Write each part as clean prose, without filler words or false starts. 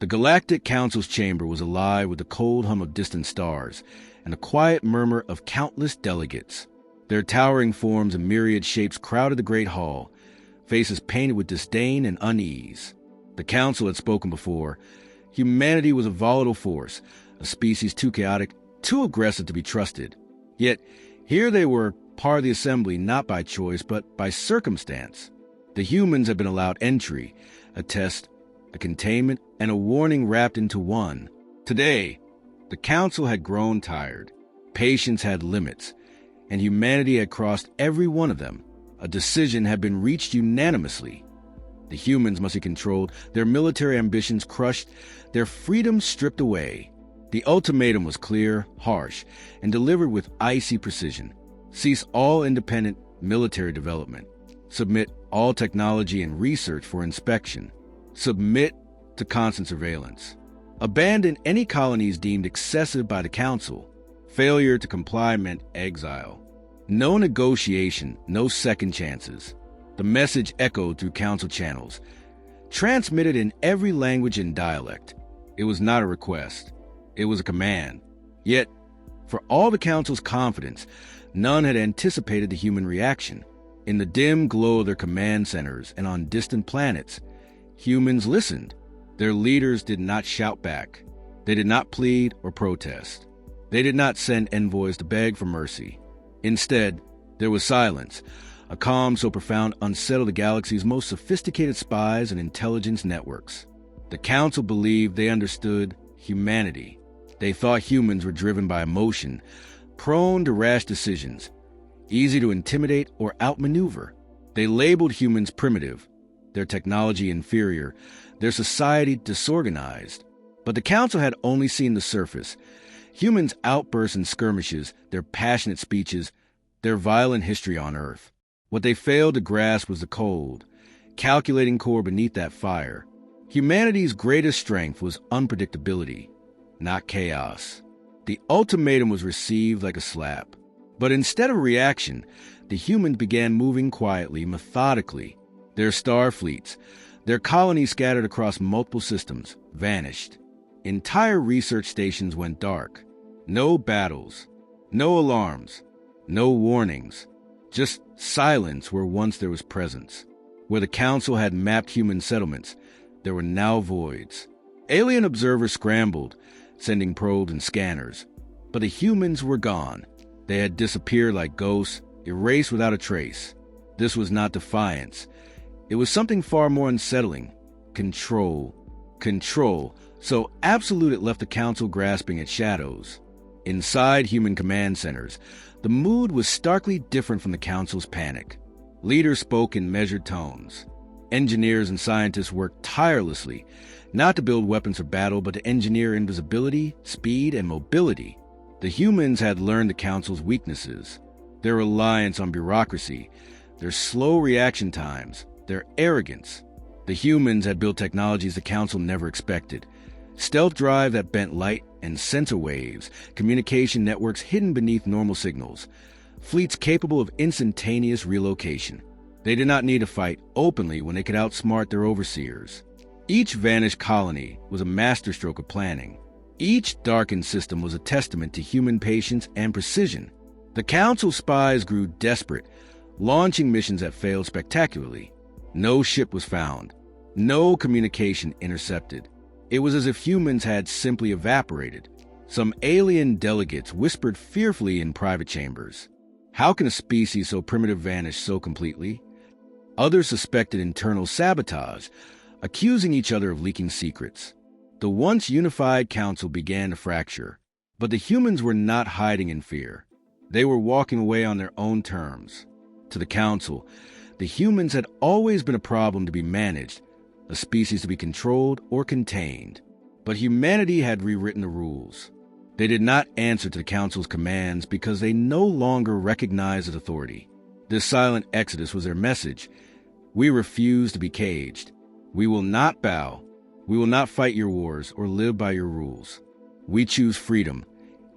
The Galactic Council's chamber was alive with the cold hum of distant stars and the quiet murmur of countless delegates. Their towering forms and myriad shapes crowded the great hall, faces painted with disdain and unease. The council had spoken before. Humanity was a volatile force, a species too chaotic, too aggressive to be trusted. Yet, here they were, part of the assembly not by choice but by circumstance. The humans had been allowed entry, a test, a containment, and a warning wrapped into one. Today, the council had grown tired. Patience had limits, and humanity had crossed every one of them. A decision had been reached unanimously. The humans must be controlled, their military ambitions crushed, their freedom stripped away. The ultimatum was clear, harsh, and delivered with icy precision. Cease all independent military development. Submit all technology and research for inspection. Submit to constant surveillance. Abandon any colonies deemed excessive by the council. Failure to comply meant exile. No negotiation, no second chances. The message echoed through council channels, transmitted in every language and dialect. It was not a request. It was a command. Yet, for all the council's confidence, none had anticipated the human reaction. In the dim glow of their command centers and on distant planets, humans listened. Their leaders did not shout back. They did not plead or protest. They did not send envoys to beg for mercy. Instead, there was silence. A calm so profound unsettled the galaxy's most sophisticated spies and intelligence networks. The council believed they understood humanity. They thought humans were driven by emotion, prone to rash decisions, easy to intimidate or outmaneuver. They labeled humans primitive, their technology inferior, their society disorganized. But the council had only seen the surface. Humans' outbursts and skirmishes, their passionate speeches, their violent history on Earth. What they failed to grasp was the cold, calculating core beneath that fire. Humanity's greatest strength was unpredictability, not chaos. The ultimatum was received like a slap. But instead of reaction, the humans began moving quietly, methodically. Their star fleets, their colonies scattered across multiple systems, vanished. Entire research stations went dark. No battles, no alarms, no warnings. Just silence where once there was presence. Where the council had mapped human settlements, there were now voids. Alien observers scrambled, sending probes and scanners. But the humans were gone. They had disappeared like ghosts, erased without a trace. This was not defiance. It was something far more unsettling. Control. Control. So absolute it left the council grasping at shadows. Inside human command centers, the mood was starkly different from the council's panic. Leaders spoke in measured tones. Engineers and scientists worked tirelessly, not to build weapons for battle, but to engineer invisibility, speed, and mobility. The humans had learned the council's weaknesses, their reliance on bureaucracy, their slow reaction times, their arrogance. The humans had built technologies the council never expected. Stealth drive that bent light and sensor waves, communication networks hidden beneath normal signals, fleets capable of instantaneous relocation. They did not need to fight openly when they could outsmart their overseers. Each vanished colony was a masterstroke of planning. Each darkened system was a testament to human patience and precision. The council spies grew desperate, launching missions that failed spectacularly. No ship was found. No communication intercepted. It was as if humans had simply evaporated. Some alien delegates whispered fearfully in private chambers. How can a species so primitive vanish so completely? Others suspected internal sabotage, accusing each other of leaking secrets. The once unified council began to fracture, but the humans were not hiding in fear. They were walking away on their own terms. To the council, the humans had always been a problem to be managed, a species to be controlled or contained. But humanity had rewritten the rules. They did not answer to the council's commands because they no longer recognized its authority. This silent exodus was their message. We refuse to be caged. We will not bow. We will not fight your wars or live by your rules. We choose freedom,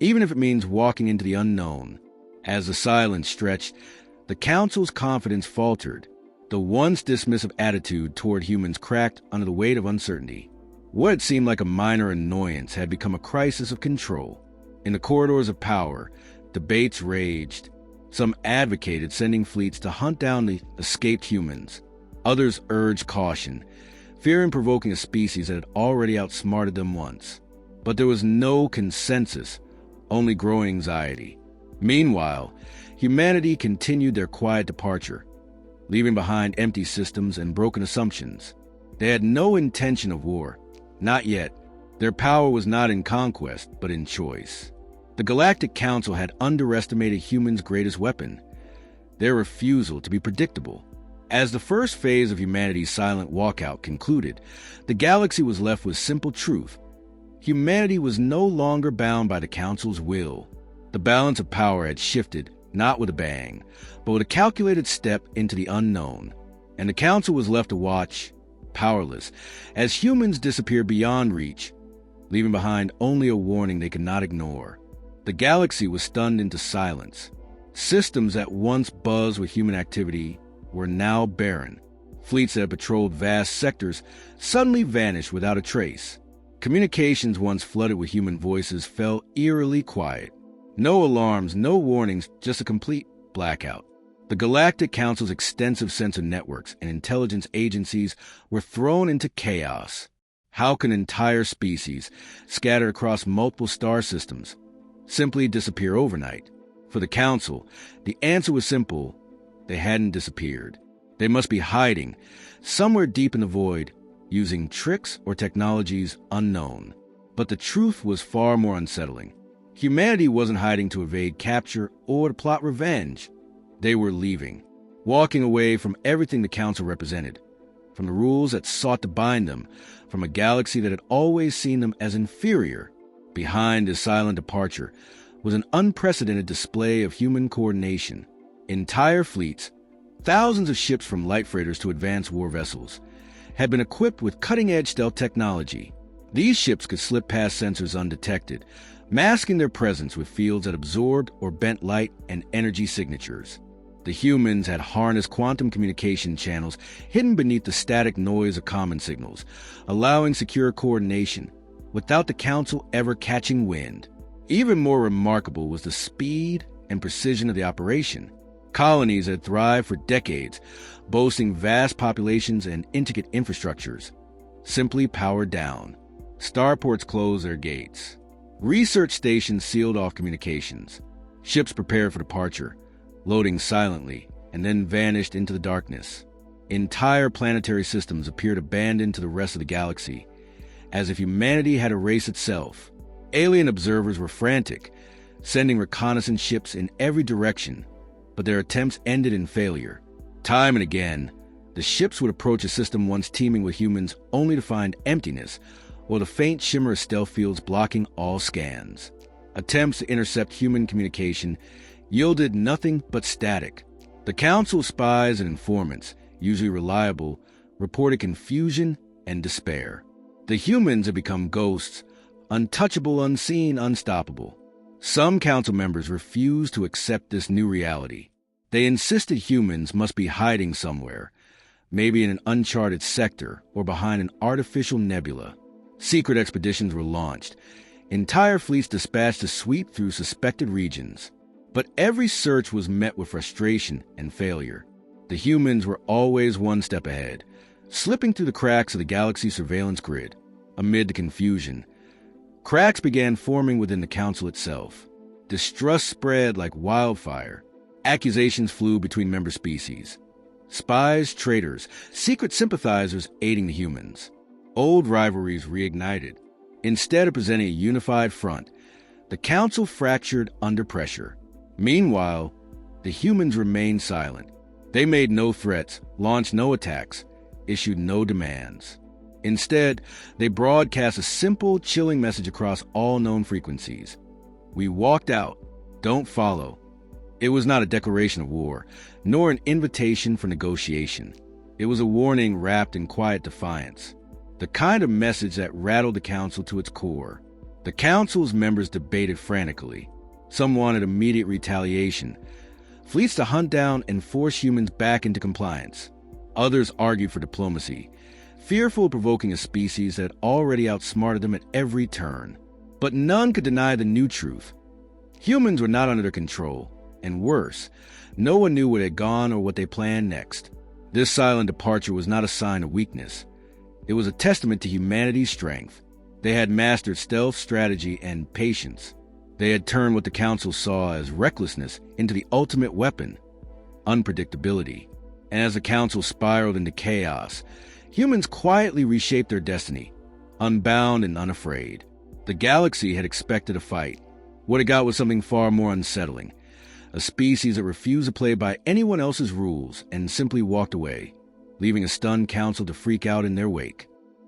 even if it means walking into the unknown. As the silence stretched, the council's confidence faltered. The once dismissive attitude toward humans cracked under the weight of uncertainty. What had seemed like a minor annoyance had become a crisis of control. In the corridors of power, debates raged. Some advocated sending fleets to hunt down the escaped humans. Others urged caution, fearing provoking a species that had already outsmarted them once. But there was no consensus, only growing anxiety. Meanwhile, humanity continued their quiet departure, leaving behind empty systems and broken assumptions. They had no intention of war. Not yet. Their power was not in conquest, but in choice. The Galactic Council had underestimated humans' greatest weapon, their refusal to be predictable. As the first phase of humanity's silent walkout concluded, the galaxy was left with simple truth. Humanity was no longer bound by the Council's will. The balance of power had shifted, not with a bang, but with a calculated step into the unknown. And the Council was left to watch, powerless, as humans disappeared beyond reach, leaving behind only a warning they could not ignore. The galaxy was stunned into silence. Systems that once buzzed with human activity were now barren. Fleets that had patrolled vast sectors suddenly vanished without a trace. Communications once flooded with human voices fell eerily quiet. No alarms, no warnings, just a complete blackout. The Galactic Council's extensive sensor networks and intelligence agencies were thrown into chaos. How can entire species, scattered across multiple star systems, simply disappear overnight? For the Council, the answer was simple. They hadn't disappeared. They must be hiding, somewhere deep in the void, using tricks or technologies unknown. But the truth was far more unsettling. Humanity wasn't hiding to evade capture or to plot revenge. They were leaving, walking away from everything the Council represented, from the rules that sought to bind them, from a galaxy that had always seen them as inferior. Behind this silent departure was an unprecedented display of human coordination. Entire fleets, thousands of ships from light freighters to advanced war vessels, had been equipped with cutting-edge stealth technology. These ships could slip past sensors undetected, masking their presence with fields that absorbed or bent light and energy signatures. The humans had harnessed quantum communication channels hidden beneath the static noise of common signals, allowing secure coordination, without the Council ever catching wind. Even more remarkable was the speed and precision of the operation. Colonies had thrived for decades, boasting vast populations and intricate infrastructures, simply powered down. Starports closed their gates. Research stations sealed off communications. Ships prepared for departure, loading silently, and then vanished into the darkness. Entire planetary systems appeared abandoned to the rest of the galaxy, as if humanity had erased itself. Alien observers were frantic, sending reconnaissance ships in every direction, but their attempts ended in failure. Time and again, the ships would approach a system once teeming with humans only to find emptiness, or the faint shimmer of stealth fields blocking all scans. Attempts to intercept human communication yielded nothing but static. The Council's spies and informants, usually reliable, reported confusion and despair. The humans had become ghosts, untouchable, unseen, unstoppable. Some Council members refused to accept this new reality. They insisted humans must be hiding somewhere, maybe in an uncharted sector or behind an artificial nebula. Secret expeditions were launched, entire fleets dispatched to sweep through suspected regions. But every search was met with frustration and failure. The humans were always one step ahead, slipping through the cracks of the galaxy surveillance grid. Amid the confusion, cracks began forming within the Council itself. Distrust spread like wildfire. Accusations flew between member species. Spies, traitors, secret sympathizers aiding the humans. Old rivalries reignited. Instead of presenting a unified front, the Council fractured under pressure. Meanwhile, the humans remained silent. They made no threats, launched no attacks, issued no demands. Instead, they broadcast a simple, chilling message across all known frequencies. We walked out. Don't follow. It was not a declaration of war, nor an invitation for negotiation. It was a warning wrapped in quiet defiance. The kind of message that rattled the Council to its core. The Council's members debated frantically. Some wanted immediate retaliation, fleets to hunt down and force humans back into compliance. Others argued for diplomacy, fearful of provoking a species that had already outsmarted them at every turn. But none could deny the new truth. Humans were not under their control, and worse, no one knew where they'd gone or what they planned next. This silent departure was not a sign of weakness. It was a testament to humanity's strength. They had mastered stealth, strategy, and patience. They had turned what the Council saw as recklessness into the ultimate weapon, unpredictability. And as the Council spiraled into chaos, humans quietly reshaped their destiny, unbound and unafraid. The galaxy had expected a fight. What it got was something far more unsettling. A species that refused to play by anyone else's rules and simply walked away, leaving a stunned Council to freak out in their wake.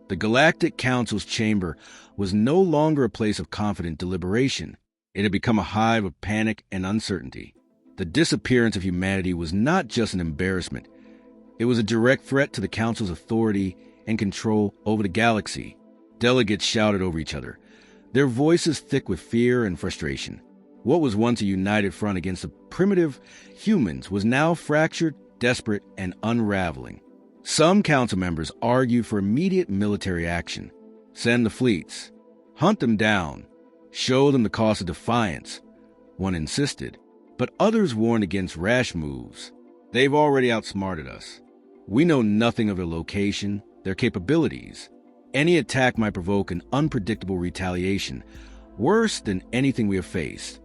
The Galactic Council's chamber was no longer a place of confident deliberation. It had become a hive of panic and uncertainty. The disappearance of humanity was not just an embarrassment. It was a direct threat to the Council's authority and control over the galaxy. Delegates shouted over each other, their voices thick with fear and frustration. What was once a united front against the primitive humans was now fractured, desperate, and unraveling. Some council members argued for immediate military action. Send the fleets. Hunt them down. Show them the cost of defiance. One insisted, but others warned against rash moves. They've already outsmarted us. We know nothing of their location, their capabilities. Any attack might provoke an unpredictable retaliation, worse than anything we have faced.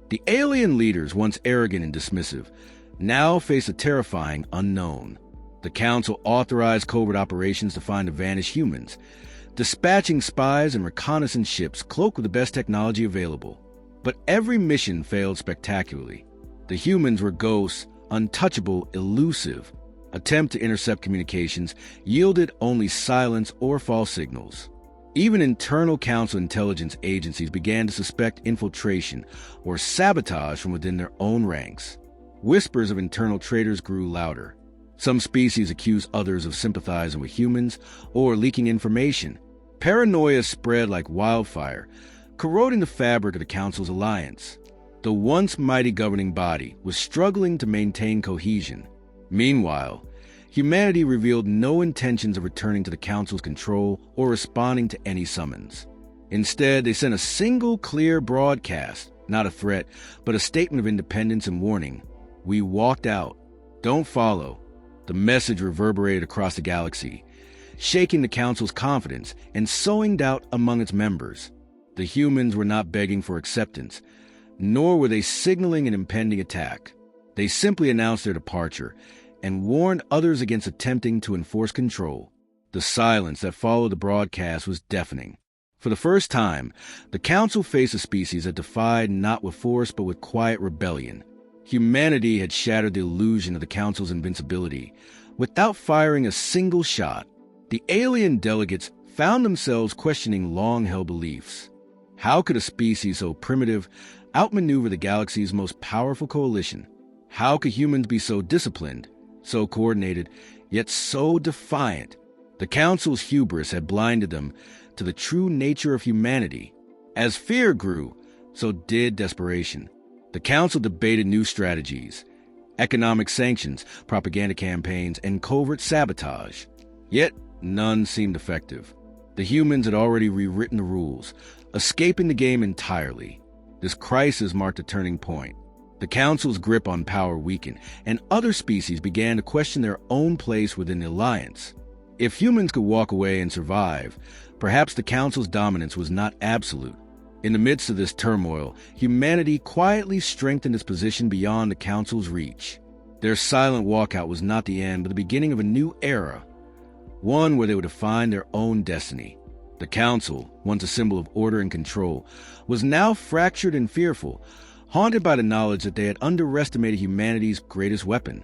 The alien leaders, once arrogant and dismissive, now face a terrifying unknown. The Council authorized covert operations to find the vanished humans, dispatching spies and reconnaissance ships cloaked with the best technology available. But every mission failed spectacularly. The humans were ghosts, untouchable, elusive. Attempt to intercept communications yielded only silence or false signals. Even internal Council intelligence agencies began to suspect infiltration or sabotage from within their own ranks. Whispers of internal traitors grew louder. Some species accused others of sympathizing with humans or leaking information. Paranoia spread like wildfire, corroding the fabric of the Council's alliance. The once mighty governing body was struggling to maintain cohesion. Meanwhile, humanity revealed no intentions of returning to the Council's control or responding to any summons. Instead, they sent a single clear broadcast, not a threat, but a statement of independence and warning. We walked out. Don't follow. The message reverberated across the galaxy, shaking the Council's confidence and sowing doubt among its members. The humans were not begging for acceptance, nor were they signaling an impending attack. They simply announced their departure and warned others against attempting to enforce control. The silence that followed the broadcast was deafening. For the first time, the Council faced a species that defied not with force but with quiet rebellion. Humanity had shattered the illusion of the Council's invincibility. Without firing a single shot, the alien delegates found themselves questioning long-held beliefs. How could a species so primitive outmaneuver the galaxy's most powerful coalition? How could humans be so disciplined, so coordinated, yet so defiant? The Council's hubris had blinded them to the true nature of humanity. As fear grew, so did desperation. The Council debated new strategies, economic sanctions, propaganda campaigns, and covert sabotage. Yet none seemed effective. The humans had already rewritten the rules, escaping the game entirely. This crisis marked a turning point. The Council's grip on power weakened, and other species began to question their own place within the alliance. If humans could walk away and survive, perhaps the Council's dominance was not absolute. In the midst of this turmoil, humanity quietly strengthened its position beyond the Council's reach. Their silent walkout was not the end, but the beginning of a new era, one where they would define their own destiny. The Council, once a symbol of order and control, was now fractured and fearful, haunted by the knowledge that they had underestimated humanity's greatest weapon,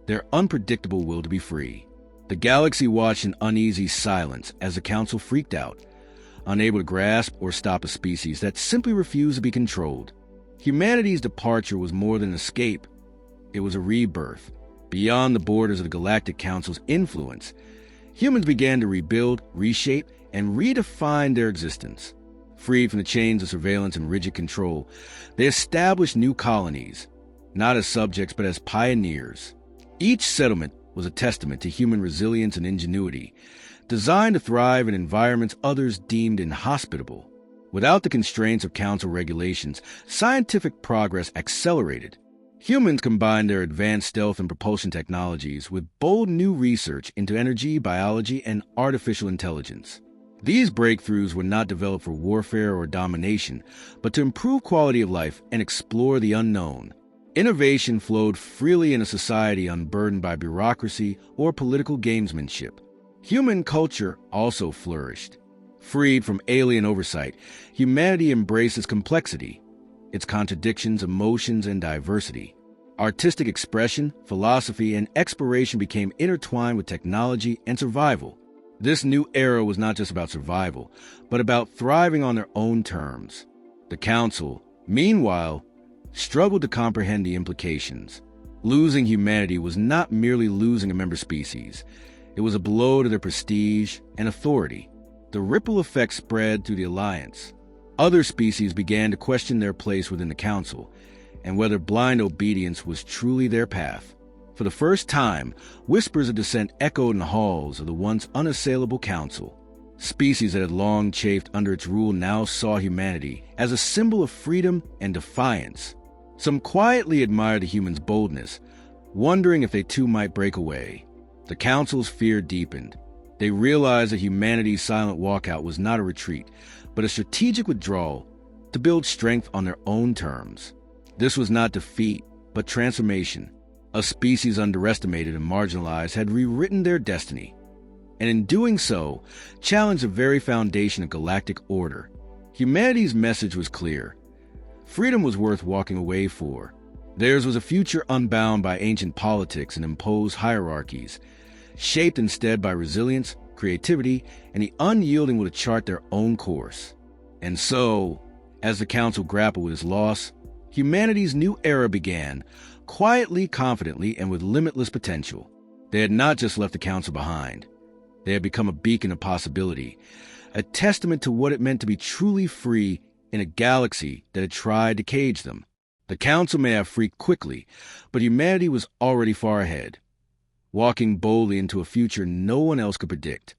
their unpredictable will to be free. The galaxy watched in uneasy silence as the Council freaked out, unable to grasp or stop a species that simply refused to be controlled. Humanity's departure was more than an escape. It was a rebirth. Beyond the borders of the Galactic Council's influence, humans began to rebuild, reshape, and redefine their existence. Freed from the chains of surveillance and rigid control, they established new colonies, not as subjects but as pioneers. Each settlement was a testament to human resilience and ingenuity, designed to thrive in environments others deemed inhospitable. Without the constraints of council regulations, scientific progress accelerated. Humans combined their advanced stealth and propulsion technologies with bold new research into energy, biology, and artificial intelligence. These breakthroughs were not developed for warfare or domination, but to improve quality of life and explore the unknown. Innovation flowed freely in a society unburdened by bureaucracy or political gamesmanship. Human culture also flourished. Freed from alien oversight, humanity embraces complexity, its contradictions, emotions, and diversity. Artistic expression, philosophy, and exploration became intertwined with technology and survival. This new era was not just about survival, but about thriving on their own terms. The Council, meanwhile, struggled to comprehend the implications. Losing humanity was not merely losing a member species. It was a blow to their prestige and authority. The ripple effect spread through the alliance. Other species began to question their place within the Council, and whether blind obedience was truly their path. For the first time, whispers of dissent echoed in the halls of the once unassailable Council. Species that had long chafed under its rule now saw humanity as a symbol of freedom and defiance. Some quietly admired the humans' boldness, wondering if they too might break away. The Council's fear deepened. They realized that humanity's silent walkout was not a retreat, but a strategic withdrawal to build strength on their own terms. This was not defeat, but transformation. A species underestimated and marginalized had rewritten their destiny, and in doing so, challenged the very foundation of galactic order. Humanity's message was clear. Freedom was worth walking away for. Theirs was a future unbound by ancient politics and imposed hierarchies, shaped instead by resilience, creativity, and the unyielding will to chart their own course. And so, as the Council grappled with its loss, humanity's new era began, quietly, confidently, and with limitless potential. They had not just left the Council behind. They had become a beacon of possibility, a testament to what it meant to be truly free in a galaxy that had tried to cage them. The Council may have freaked quickly, but humanity was already far ahead, walking boldly into a future no one else could predict.